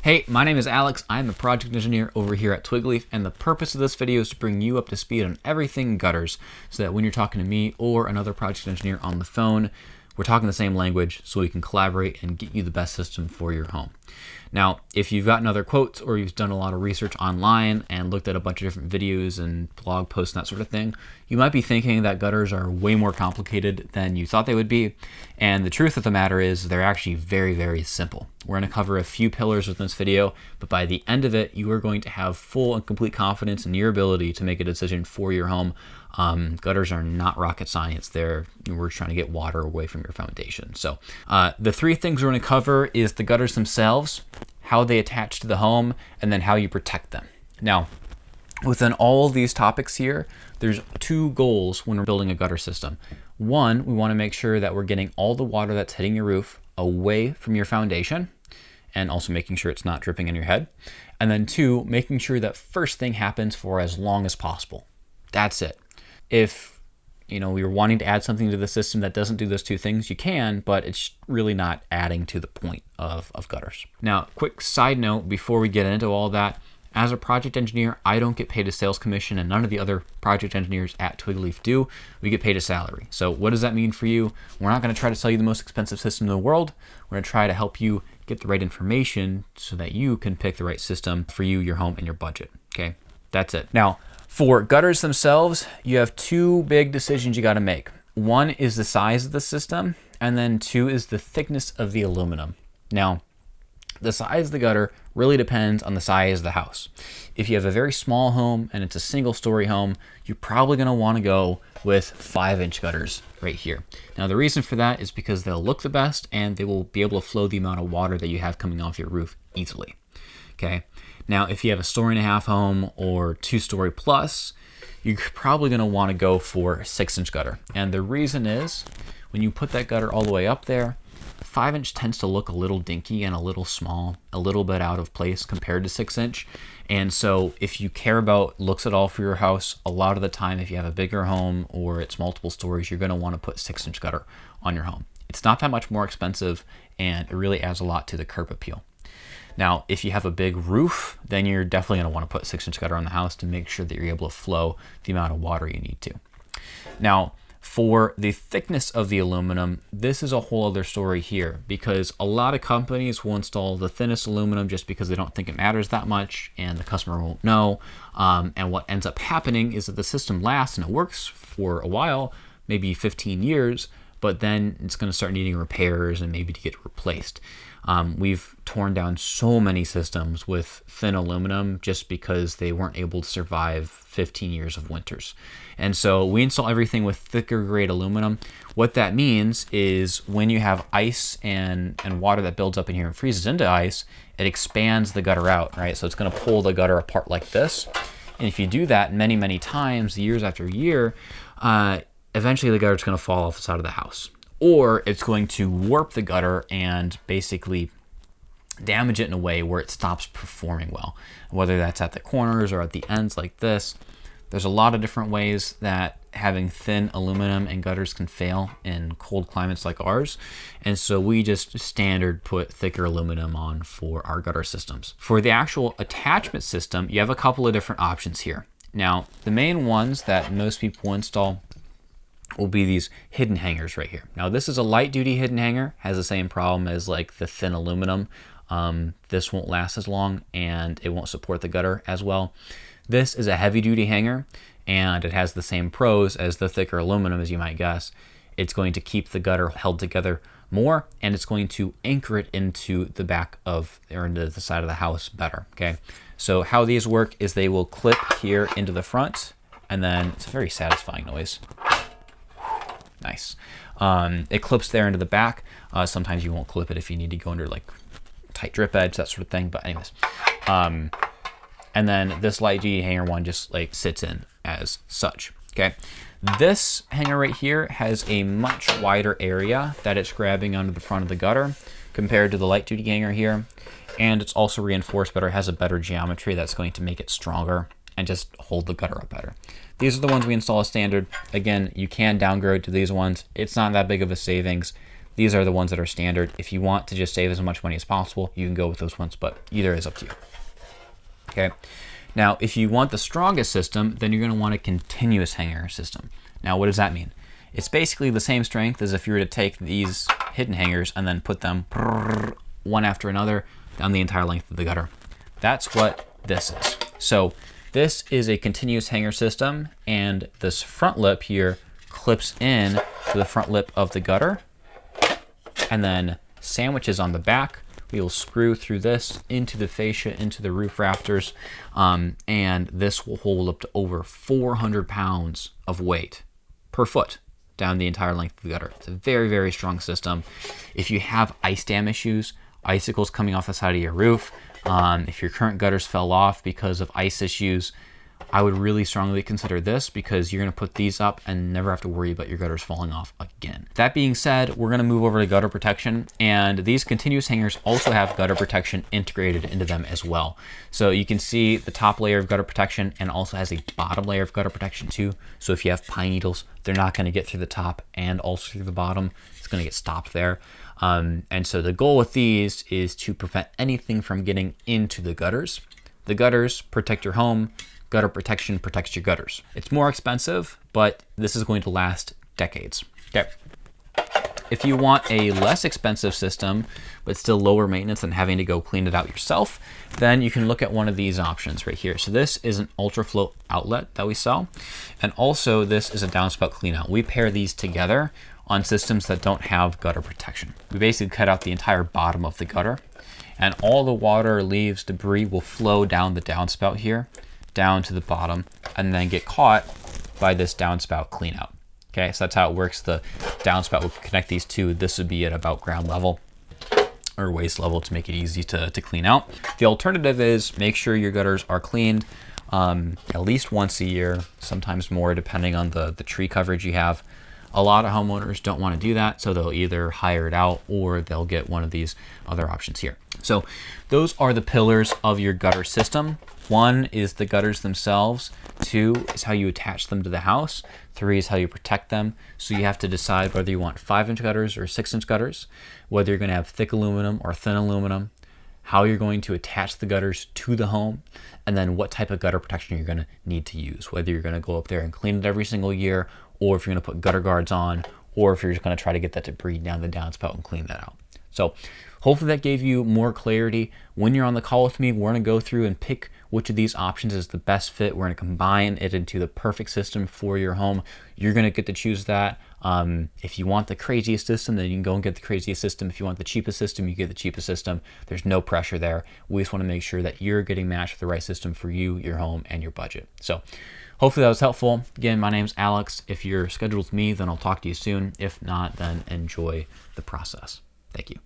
Hey, my name is Alex. I'm a project engineer over here at Twigleaf, and the purpose of this video is to bring you up to speed on everything gutters so that when you're talking to me or another project engineer on the phone, we're talking the same language so we can collaborate and get you the best system for your home. Now, if you've gotten other quotes or you've done a lot of research online and looked at a bunch of different videos and blog posts and that sort of thing, you might be thinking that gutters are way more complicated than you thought they would be. And the truth of the matter is they're actually very, very simple. We're going to cover a few pillars within this video, but by the end of it, you are going to have full and complete confidence in your ability to make a decision for your home. Gutters are not rocket science. We're trying to get water away from your foundation. So the three things we're going to cover is the gutters themselves, how they attach to the home, and then how you protect them. Now, within all these topics here, there's two goals when we're building a gutter system. One, we want to make sure that we're getting all the water that's hitting your roof away from your foundation, and also making sure it's not dripping on your head. And then two, making sure that first thing happens for as long as possible. That's it. If you're wanting to add something to the system that doesn't do those two things, you can, but it's really not adding to the point of gutters. Now, quick side note before we get into all that, as a project engineer, I don't get paid a sales commission, and none of the other project engineers at Twigleaf do. We get paid a salary. So what does that mean for you? We're not going to try to sell you the most expensive system in the world. We're going to try to help you get the right information so that you can pick the right system for you, your home, and your budget. Okay, that's it. Now, for gutters themselves, you have two big decisions you got to make. One is the size of the system, and then two is the thickness of the aluminum. Now, the size of the gutter really depends on the size of the house. If you have a very small home and it's a single-story home, you're probably going to want to go with 5-inch gutters right here. Now, the reason for that is because they'll look the best and they will be able to flow the amount of water that you have coming off your roof easily. Okay. Now, if you have a 1.5-story home or 2-story plus, you're probably going to want to go for 6-inch gutter. And the reason is when you put that gutter all the way up there, 5-inch tends to look a little dinky and a little small, a little bit out of place compared to 6-inch. And so if you care about looks at all for your house, a lot of the time, if you have a bigger home or it's multiple stories, you're going to want to put 6-inch gutter on your home. It's not that much more expensive, and it really adds a lot to the curb appeal. Now, if you have a big roof, then you're definitely going to want to put 6-inch gutter on the house to make sure that you're able to flow the amount of water you need to. Now, for the thickness of the aluminum, this is a whole other story here, because a lot of companies will install the thinnest aluminum just because they don't think it matters that much and the customer won't know. And what ends up happening is that the system lasts and it works for a while, maybe 15 years, but then it's going to start needing repairs and maybe to get replaced. We've torn down so many systems with thin aluminum just because they weren't able to survive 15 years of winters. And so we install everything with thicker grade aluminum. What that means is when you have ice and water that builds up in here and freezes into ice, it expands the gutter out, right? So it's going to pull the gutter apart like this. And if you do that many, many times, years after year, eventually the gutter is going to fall off the side of the house. Or it's going to warp the gutter and basically damage it in a way where it stops performing well. Whether that's at the corners or at the ends like this, there's a lot of different ways that having thin aluminum and gutters can fail in cold climates like ours. And so we just standard put thicker aluminum on for our gutter systems. For the actual attachment system, you have a couple of different options here. Now, the main ones that most people install will be these hidden hangers right here. Now, this is a light duty hidden hanger, has the same problem as like the thin aluminum. This won't last as long and it won't support the gutter as well. This is a heavy duty hanger and it has the same pros as the thicker aluminum, as you might guess. It's going to keep the gutter held together more, and it's going to anchor it into the back of or into the side of the house better. Okay, so how these work is they will clip here into the front, and then it's a very satisfying noise. Nice. It clips there into the back. Sometimes you won't clip it if you need to go under like tight drip edge, that sort of thing. But anyways, and then this light duty hanger one just like sits in as such. Okay. This hanger right here has a much wider area that it's grabbing onto the front of the gutter compared to the light duty hanger here. And it's also reinforced better, has a better geometry that's going to make it stronger and just hold the gutter up better. These are the ones we install as standard. Again, you can downgrade to these ones. It's not that big of a savings. These are the ones that are standard. If you want to just save as much money as possible, you can go with those ones, but either is up to you. Okay. Now, if you want the strongest system, then you're going to want a continuous hanger system. Now, what does that mean? It's basically the same strength as if you were to take these hidden hangers and then put them one after another down the entire length of the gutter. That's what this is. So this is a continuous hanger system, and this front lip here clips in to the front lip of the gutter and then sandwiches on the back. We will screw through this into the fascia, into the roof rafters, and this will hold up to over 400 pounds of weight per foot down the entire length of the gutter. It's a very, very strong system. If you have ice dam issues, icicles coming off the side of your roof, if your current gutters fell off because of ice issues, I would really strongly consider this, because you're going to put these up and never have to worry about your gutters falling off again. That being said, we're going to move over to gutter protection, and these continuous hangers also have gutter protection integrated into them as well. So you can see the top layer of gutter protection, and also has a bottom layer of gutter protection too. So if you have pine needles, they're not going to get through the top and also through the bottom. It's going to get stopped there. And so the goal with these is to prevent anything from getting into the gutters. The gutters protect your home. Gutter protection protects your gutters. It's more expensive, but this is going to last decades. Okay. If you want a less expensive system, but still lower maintenance than having to go clean it out yourself, then you can look at one of these options right here. So this is an UltraFloat outlet that we sell. And also this is a downspout cleanout. We pair these together on systems that don't have gutter protection. We basically cut out the entire bottom of the gutter, and all the water, leaves, debris will flow down the downspout here, down to the bottom, and then get caught by this downspout cleanout. Okay, so that's how it works. The downspout will connect these two. This would be at about ground level or waist level to make it easy to clean out. The alternative is make sure your gutters are cleaned at least once a year, sometimes more depending on the tree coverage you have. A lot of homeowners don't want to do that, so they'll either hire it out or they'll get one of these other options here. So those are the pillars of your gutter system. 1 is the gutters themselves. 2 is how you attach them to the house. 3 is how you protect them. So you have to decide whether you want 5-inch gutters or 6-inch gutters, whether you're going to have thick aluminum or thin aluminum, how you're going to attach the gutters to the home, and then what type of gutter protection you're going to need to use, whether you're going to go up there and clean it every single year, or if you're going to put gutter guards on, or if you're just going to try to get that debris down the downspout and clean that out. So hopefully that gave you more clarity. When you're on the call with me, we're going to go through and pick which of these options is the best fit. We're going to combine it into the perfect system for your home. You're going to get to choose that. If you want the craziest system, then you can go and get the craziest system. If you want the cheapest system, you get the cheapest system. There's no pressure there. We just want to make sure that you're getting matched with the right system for you, your home, and your budget. So hopefully that was helpful. Again, my name's Alex. If you're scheduled with me, then I'll talk to you soon. If not, then enjoy the process. Thank you.